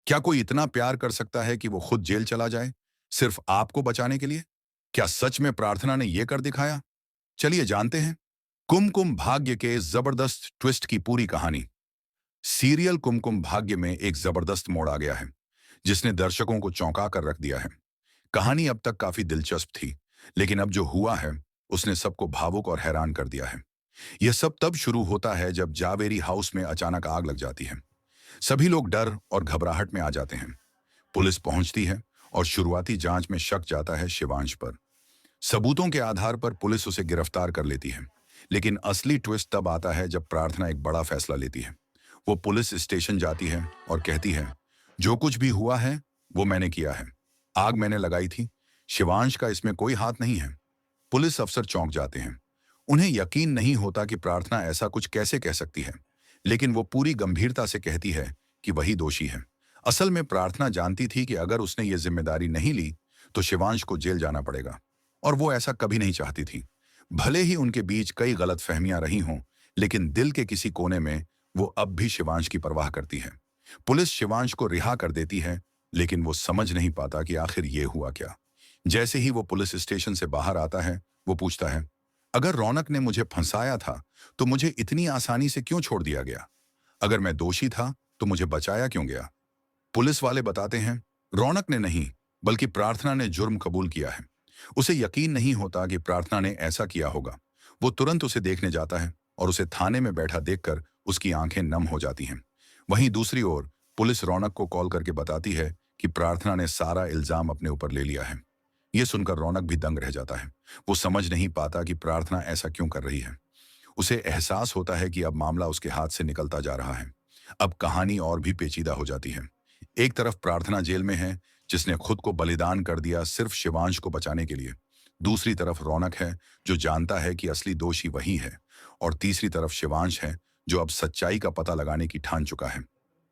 क्या कोई इतना प्यार कर सकता है कि वो खुद जेल चला जाए, सिर्फ आपको बचाने के लिए? क्या सच में प्रार्थना ने ये कर दिखाया? चलिए जानते हैं। कुमकुम भाग्य के इस जबरदस्त ट्विस्ट की पूरी कहानी। सीरियल कुमकुम भाग्य में एक जबरदस्त मोड़ आ गया है, जिसने दर्शकों को चौंका कर रख दिया है। कहानी अब तक काफी दिलचस्प थी, लेकिन अब जो हुआ है, उसने सबको भावुक और हैरान कर दिया है। यह सब तब शुरू होता है जब जावेरी हाउस में अचानक आग लग जाती है। सभी लोग डर और घबराहट में आ जाते हैं। पुलिस पहुंचती है और शुरुआती जांच में शक जाता है शिवांश पर। सबूतों के आधार पर पुलिस उसे गिरफ्तार कर लेती है। लेकिन असली ट्विस्ट तब आता है जब प्रार्थना एक बड़ा फैसला लेती है। वो पुलिस स्टेशन जाती है और कहती है, जो कुछ भी हुआ है वो मैंने किया है। आग मैंने लगाई थी। शिवांश का इसमें कोई हाथ नहीं है। पुलिस अफसर चौंक जाते हैं। उन्हें यकीन नहीं होता कि प्रार्थना ऐसा कुछ कैसे कह सकती है। लेकिन वो पूरी गंभीरता से कहती है कि वही दोषी है। असल में प्रार्थना जानती थी कि अगर उसने ये जिम्मेदारी नहीं ली तो शिवांश को जेल जाना पड़ेगा, और वो ऐसा कभी नहीं चाहती थी। भले ही उनके बीच कई गलतफहमियां रही हों, लेकिन दिल के किसी कोने में वो अब भी शिवांश की परवाह करती है। पुलिस शिवांश को रिहा कर देती है, लेकिन वो समझ नहीं पाता कि आखिर ये हुआ क्या। जैसे ही वो पुलिस स्टेशन से बाहर आता है, वो पूछता है, अगर रौनक ने मुझे फंसाया था तो मुझे इतनी आसानी से क्यों छोड़ दिया गया? अगर मैं दोषी था तो मुझे बचाया क्यों गया? पुलिस वाले बताते हैं, रौनक ने नहीं, बल्कि प्रार्थना ने जुर्म कबूल किया है। उसे यकीन नहीं होता कि प्रार्थना ने ऐसा किया होगा। वो तुरंत उसे देखने जाता है और उसे थाने में बैठा देखकर उसकी आंखें नम हो जाती हैं। वहीं दूसरी ओर पुलिस रौनक को कॉल करके बताती है कि प्रार्थना ने सारा इल्जाम अपने ऊपर ले लिया है। ये सुनकर रौनक भी दंग रह जाता है। वो समझ नहीं पाता कि प्रार्थना ऐसा क्यों कर रही है। उसे एहसास होता है कि अब मामला उसके हाथ से निकलता जा रहा है। अब कहानी और भी पेचीदा हो जाती है। एक तरफ प्रार्थना जेल में है, जिसने खुद को बलिदान कर दिया सिर्फ शिवांश को बचाने के लिए। दूसरी तरफ रौनक है, जो जानता है कि असली दोषी वही है। और तीसरी तरफ शिवांश है, जो अब सच्चाई का पता लगाने की ठान चुका है।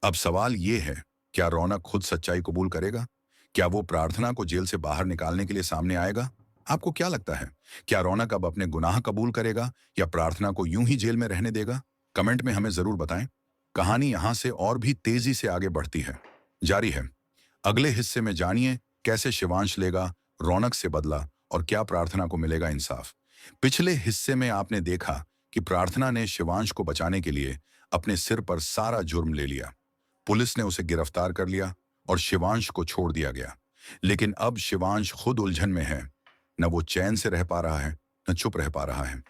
अब सवाल ये है, क्या रौनक खुद सच्चाई कबूल करेगा? क्या वो प्रार्थना को जेल से बाहर निकालने के लिए सामने आएगा? आपको क्या लगता है? क्या रौनक अब अपने गुनाह कबूल करेगा या प्रार्थना को यूं ही जेल में रहने देगा? कमेंट में हमें जरूर बताएं। कहानी यहां से और भी तेजी से आगे बढ़ती है, जारी है। अगले हिस्से में जानिए कैसे शिवांश लेगा रौनक से बदला और क्या प्रार्थना को मिलेगा इंसाफ। पिछले हिस्से में आपने देखा कि प्रार्थना ने शिवांश को बचाने के लिए अपने सिर पर सारा जुर्म ले लिया। पुलिस ने उसे गिरफ्तार कर लिया और शिवांश को छोड़ दिया गया। लेकिन अब शिवांश खुद उलझन में है। न वो चैन से रह पा रहा है, न चुप रह पा रहा है।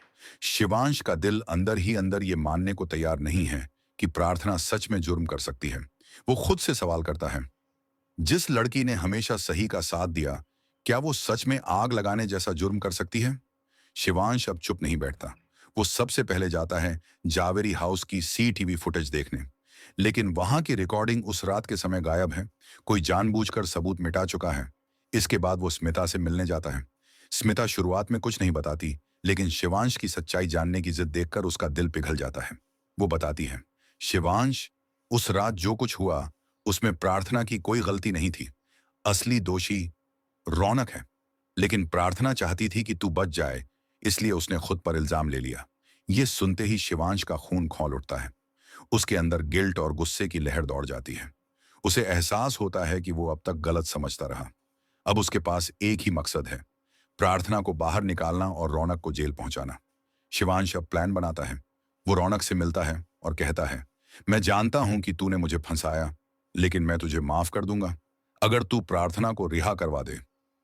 शिवांश का दिल अंदर ही अंदर ये मानने को तैयार नहीं है कि प्रार्थना सच में जुर्म कर सकती है। वो खुद से सवाल करता है, जिस लड़की ने हमेशा सही का साथ दिया, क्या वो सच में आग लगाने जैसा जुर्म कर सकती है? शिवांश अब चुप नहीं बैठता। वो सबसे पहले जाता है जावेरी हाउस की सीटीवी फुटेज देखने। लेकिन वहां की रिकॉर्डिंग उस रात के समय गायब है। कोई जानबूझकर सबूत मिटा चुका है। इसके बाद वो स्मिता से मिलने जाता है। स्मिता शुरुआत में कुछ नहीं बताती, लेकिन शिवांश की सच्चाई जानने की जिद देखकर उसका दिल पिघल जाता है। वो बताती है, शिवांश, उस रात जो कुछ हुआ उसमें प्रार्थना की कोई गलती नहीं थी। असली दोषी रौनक है। लेकिन प्रार्थना चाहती थी कि तू बच जाए, इसलिए उसने खुद पर इल्जाम ले लिया। ये सुनते ही शिवांश का खून खौल उठता है। उसके अंदर गिल्ट और गुस्से की लहर दौड़ जाती है। उसे एहसास होता है कि वो अब तक गलत समझता रहा। अब उसके पास एक ही मकसद है, प्रार्थना को बाहर निकालना और रौनक को जेल पहुंचाना। शिवांश अब प्लान बनाता है। वो रौनक से मिलता है और कहता है, मैं जानता हूं कि तूने मुझे फंसाया, लेकिन मैं तुझे माफ कर दूंगा अगर तू प्रार्थना को रिहा करवा दे।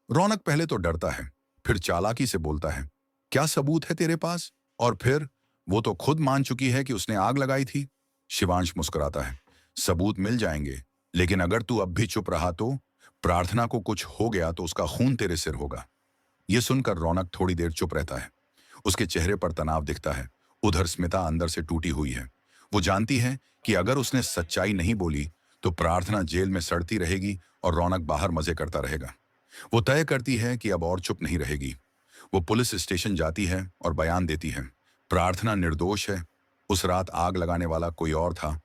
रौनक पहले तो डरता है, फिर चालाकी से बोलता है, क्या सबूत है तेरे पास? और फिर वो तो खुद मान चुकी है कि उसने आग लगाई थी। शिवांश मुस्कुराता है, सबूत मिल जाएंगे, लेकिन अगर तू अब भी चुप रहा तो प्रार्थना को कुछ हो गया तो उसका खून तेरे सिर होगा। यह सुनकर रौनक थोड़ी देर चुप रहता है। उसके चेहरे पर तनाव दिखता है। उधर स्मिता अंदर से टूटी हुई है। वो जानती है कि अगर उसने सच्चाई नहीं बोली तो प्रार्थना जेल में सड़ती रहेगी और रौनक बाहर मजे करता रहेगा। वो तय करती है कि अब और चुप नहीं रहेगी। वो पुलिस स्टेशन जाती है और बयान देती है, प्रार्थना निर्दोष है। उस रात आग लगाने वाला कोई और था,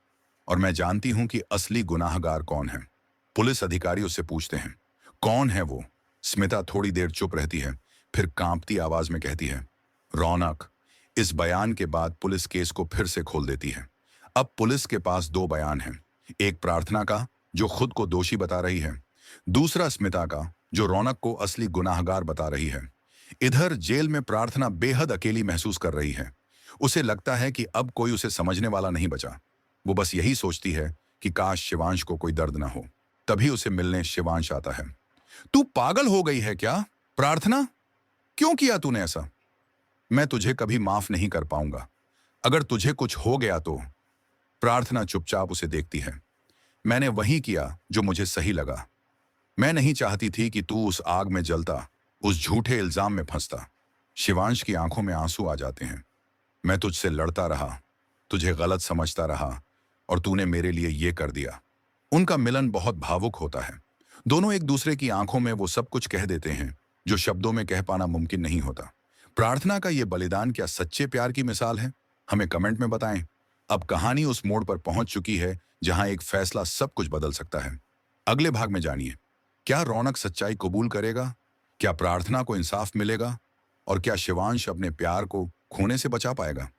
और मैं जानती हूं कि असली गुनाहगार कौन है। पुलिस अधिकारी उससे पूछते हैं, कौन है वो? स्मिता थोड़ी देर चुप रहती है, फिर कांपती आवाज में कहती है, रौनक। इस बयान के बाद पुलिस केस को फिर से खोल देती है। अब पुलिस के पास दो बयान हैं। एक प्रार्थना का, जो खुद को दोषी बता रही है, दूसरा स्मिता का, जो रौनक को असली गुनाहगार बता रही है। इधर जेल में प्रार्थना बेहद अकेली महसूस कर रही है। उसे लगता है कि अब कोई उसे समझने वाला नहीं बचा। वो बस यही सोचती है कि काश शिवांश को कोई दर्द ना हो। तभी उसे मिलने शिवांश आता है। तू पागल हो गई है क्या? प्रार्थना, क्यों किया तूने ऐसा? मैं तुझे कभी माफ नहीं कर पाऊंगा। अगर तुझे कुछ हो गया तो। प्रार्थना चुपचाप उसे देखती है। मैंने वही किया जो मुझे सही लगा। मैं नहीं चाहती थी कि तू उस आग में जलता, उस झूठे इल्जाम में फंसता। शिवांश की आंखों में आंसू आ जाते हैं। मैं तुझसे लड़ता रहा, तुझे गलत समझता रहा, और तूने मेरे लिए ये कर दिया। उनका मिलन बहुत भावुक होता है। दोनों एक दूसरे की आंखों में वो सब कुछ कह देते हैं जो शब्दों में कह पाना मुमकिन नहीं होता। प्रार्थना का ये बलिदान क्या सच्चे प्यार की मिसाल है? हमें कमेंट में बताएं। अब कहानी उस मोड़ पर पहुंच चुकी है जहां एक फैसला सब कुछ बदल सकता है। अगले भाग में जानिए, क्या रौनक सच्चाई कबूल करेगा? क्या प्रार्थना को इंसाफ मिलेगा? और क्या शिवांश अपने प्यार को खोने से बचा पाएगा?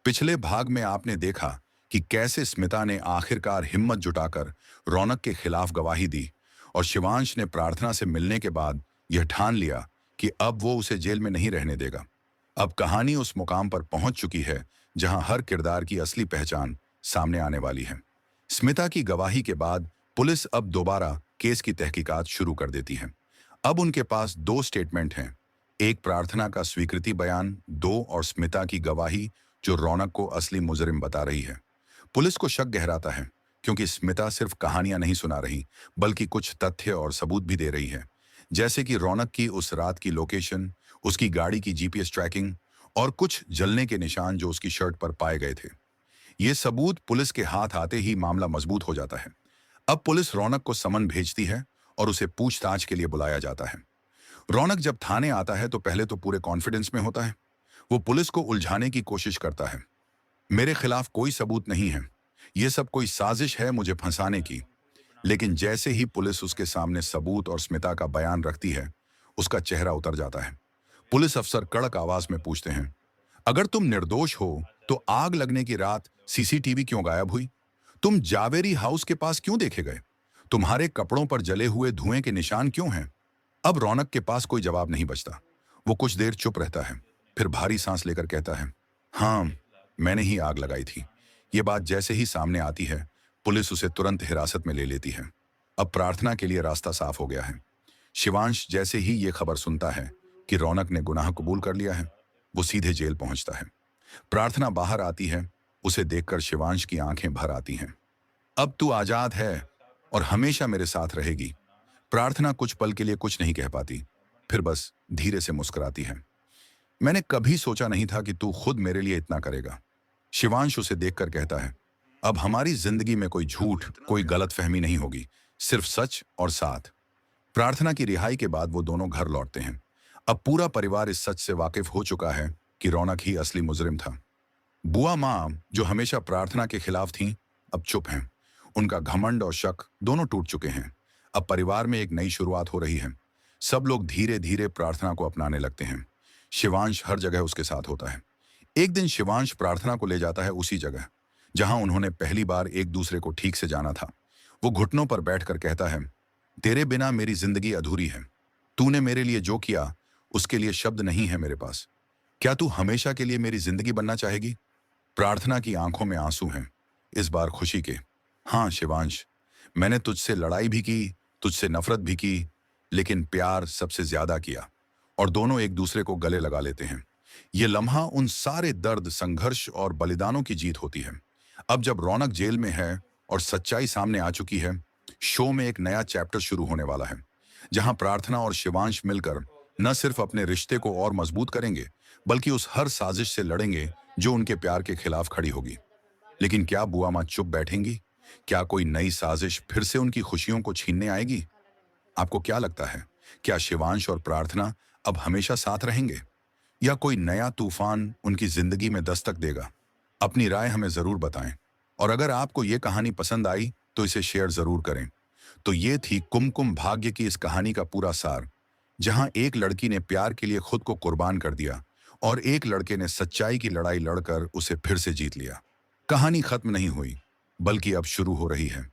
पिछले भाग में आपने देखा कि कैसे स्मिता ने आखिरकार हिम्मत जुटाकर रौनक के खिलाफ गवाही दी, और शिवांश ने प्रार्थना से मिलने के बाद यह ठान लिया कि अब वो उसे जेल में नहीं रहने देगा। अब कहानी उस मुकाम पर पहुंच चुकी है जहां हर किरदार की असली पहचान सामने आने वाली है। स्मिता की गवाही के बाद पुलिस अब दोबारा केस की तहकीकात शुरू कर देती है। अब उनके पास दो स्टेटमेंट हैं, एक प्रार्थना का स्वीकृति बयान, दो और स्मिता की गवाही जो रौनक को असली मुजरिम बता रही है। पुलिस को शक गहराता है क्योंकि स्मिता सिर्फ कहानियां नहीं सुना रही, बल्कि कुछ तथ्य और सबूत भी दे रही है, जैसे कि रौनक की उस रात की लोकेशन, उसकी गाड़ी की जीपीएस ट्रैकिंग और कुछ जलने के निशान जो उसकी शर्ट पर पाए गए थे। ये सबूत पुलिस के हाथ आते ही मामला मजबूत हो जाता है। अब पुलिस रौनक को समन भेजती है और उसे पूछताछ के लिए बुलाया जाता है। रौनक जब थाने आता है तो पहले तो पूरे कॉन्फिडेंस में होता है। वो पुलिस को उलझाने की कोशिश करता है। मेरे खिलाफ कोई सबूत नहीं है, ये सब कोई साजिश है मुझे फंसाने की। लेकिन जैसे ही पुलिस उसके सामने सबूत और स्मिता का बयान रखती है, उसका चेहरा उतर जाता है। पुलिस अफसर कड़क आवाज में पूछते हैं, अगर तुम निर्दोष हो तो आग लगने की रात सीसीटीवी क्यों गायब हुई? तुम जावेरी हाउस के पास क्यों देखे गए? तुम्हारे कपड़ों पर जले हुए धुएं के निशान क्यों हैं? अब रौनक के पास कोई जवाब नहीं बचता। वो कुछ देर चुप रहता है, फिर भारी सांस लेकर कहता है, हाँ, मैंने ही आग लगाई थी। ये बात जैसे ही सामने आती है, पुलिस उसे तुरंत हिरासत में ले लेती है। अब प्रार्थना के लिए रास्ता साफ हो गया है। शिवांश जैसे ही ये खबर सुनता है कि रौनक ने गुनाह कबूल कर लिया है, वो सीधे जेल पहुंचता है। प्रार्थना बाहर आती है, उसे देखकर शिवांश की आंखें भर आती हैं। अब तू आजाद है और हमेशा मेरे साथ रहेगी। प्रार्थना कुछ पल के लिए कुछ नहीं कह पाती, फिर बस धीरे से मुस्कुराती है। मैंने कभी सोचा नहीं था कि तू खुद मेरे लिए इतना करेगा। शिवांश उसे देखकर कहता है, अब हमारी जिंदगी में कोई झूठ, कोई गलतफहमी नहीं होगी, सिर्फ सच और साथ। प्रार्थना की रिहाई के बाद वो दोनों घर लौटते हैं। अब पूरा परिवार इस सच से वाकिफ हो चुका है कि रौनक ही असली मुजरिम था। बुआ माँ, जो हमेशा प्रार्थना के खिलाफ थीं, अब चुप हैं। उनका घमंड और शक दोनों टूट चुके हैं। अब परिवार में एक नई शुरुआत हो रही है। सब लोग धीरे धीरे प्रार्थना को अपनाने लगते हैं। शिवांश हर जगह उसके साथ होता है। एक दिन शिवांश प्रार्थना को ले जाता है उसी जगह जहां उन्होंने पहली बार एक दूसरे को ठीक से जाना था। वो घुटनों पर बैठकर कहता है, तेरे बिना मेरी जिंदगी अधूरी है। तूने मेरे लिए जो किया, उसके लिए शब्द नहीं है मेरे पास। क्या तू हमेशा के लिए मेरी जिंदगी बनना चाहेगी? प्रार्थना की आंखों में आंसू हैं, इस बार खुशी के। हाँ शिवांश, मैंने तुझसे लड़ाई भी की, तुझसे नफरत भी की, लेकिन प्यार सबसे ज्यादा किया। और दोनों एक दूसरे को गले लगा लेते हैं। ये लम्हा उन सारे दर्द, संघर्ष और बलिदानों की जीत होती है। अब जब रौनक जेल में है और सच्चाई सामने आ चुकी है, शो में एक नया चैप्टर शुरू होने वाला है, जहां प्रार्थना और शिवांश मिलकर न सिर्फ अपने रिश्ते को और मजबूत करेंगे, बल्कि उस हर साजिश से लड़ेंगे जो उनके प्यार के खिलाफ खड़ी होगी। लेकिन क्या बुआ माँ चुप बैठेंगी? क्या कोई नई साजिश फिर से उनकी खुशियों को छीनने आएगी? आपको क्या लगता है, क्या शिवांश और प्रार्थना अब हमेशा साथ रहेंगे, या कोई नया तूफान उनकी जिंदगी में दस्तक देगा? अपनी राय हमें जरूर बताएं। और अगर आपको ये कहानी पसंद आई तो इसे शेयर जरूर करें। तो ये थी कुमकुम भाग्य की इस कहानी का पूरा सार, जहां एक लड़की ने प्यार के लिए खुद को कुर्बान कर दिया और एक लड़के ने सच्चाई की लड़ाई लड़कर उसे फिर से जीत लिया। कहानी खत्म नहीं हुई, बल्कि अब शुरू हो रही है।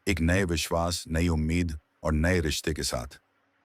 एक नए विश्वास, नई उम्मीद और नए रिश्ते के साथ।